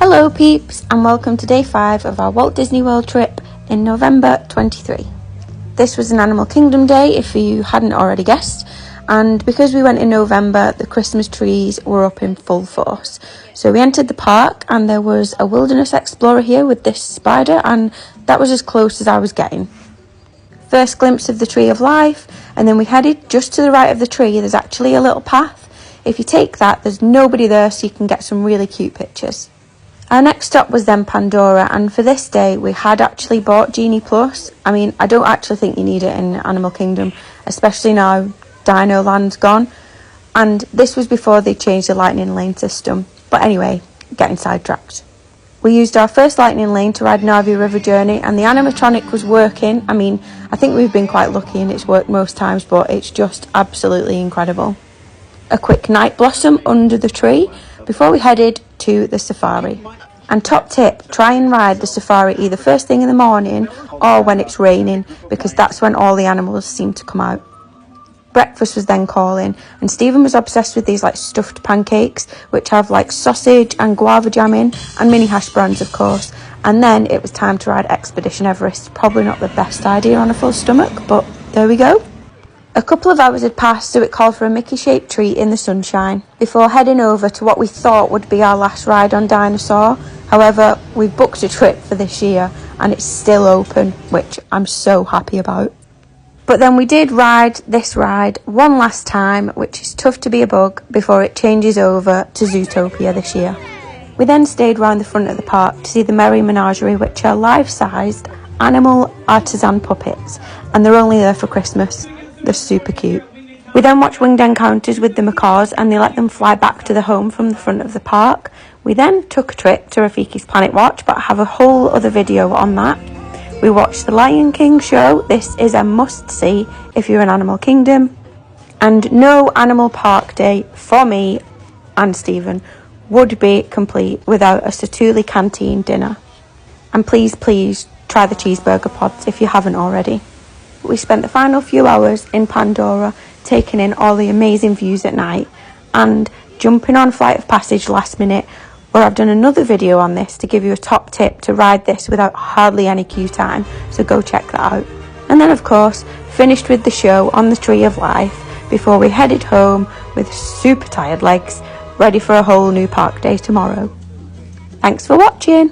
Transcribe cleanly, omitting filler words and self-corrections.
Hello peeps, and welcome to day 5 of our Walt Disney World trip in November 23. This was an Animal Kingdom day if you hadn't already guessed, and because we went in November the Christmas trees were up in full force. So we entered the park and there was a wilderness explorer here with this spider, and that was as close as I was getting. First glimpse of the Tree of Life, and then we headed just to the right of the tree. There's actually a little path. If you take that, there's nobody there, so you can get some really cute pictures. Our next stop was then Pandora, and for this day we had actually bought Genie Plus. I mean, I don't actually think you need it in Animal Kingdom, especially now Dino Land's gone, and this was before they changed the Lightning Lane system. But anyway, getting sidetracked. We used our first Lightning Lane to ride Na'vi River Journey, and the animatronic was working. I mean, I think we've been quite lucky and it's worked most times, but it's just absolutely incredible. A quick night blossom under the tree before we headed to the safari. And top tip, try and ride the safari either first thing in the morning or when it's raining, because that's when all the animals seem to come out. Breakfast was then calling, and Stephen was obsessed with these like stuffed pancakes which have like sausage and guava jam in, and mini hash browns of course. And then it was time to ride Expedition Everest. Probably not the best idea on a full stomach, but there we go. A couple of hours had passed, so it called for a Mickey-shaped treat in the sunshine before heading over to what we thought would be our last ride on Dinosaur. However, we've booked a trip for this year and it's still open, which I'm so happy about. But then we did ride this ride one last time, which is Tough to Be a Bug, before it changes over to Zootopia this year. We then stayed round the front of the park to see the Merry Menagerie, which are life-sized animal artisan puppets, and they're only there for Christmas. They're super cute. We then watched Winged Encounters with the macaws, and they let them fly back to the home from the front of the park. We then took a trip to Rafiki's Planet Watch, but I have a whole other video on that. We watched the Lion King show. This is a must-see if you're in Animal Kingdom. And no animal park day for me and Stephen would be complete without a Satuli Canteen dinner. And please try the cheeseburger pods if you haven't already. We spent the final few hours in Pandora taking in all the amazing views at night and jumping on Flight of Passage last minute, where I've done another video on this to give you a top tip to ride this without hardly any queue time, so go check that out. And then of course finished with the show on the Tree of Life before we headed home with super tired legs, ready for a whole new park day tomorrow. Thanks for watching.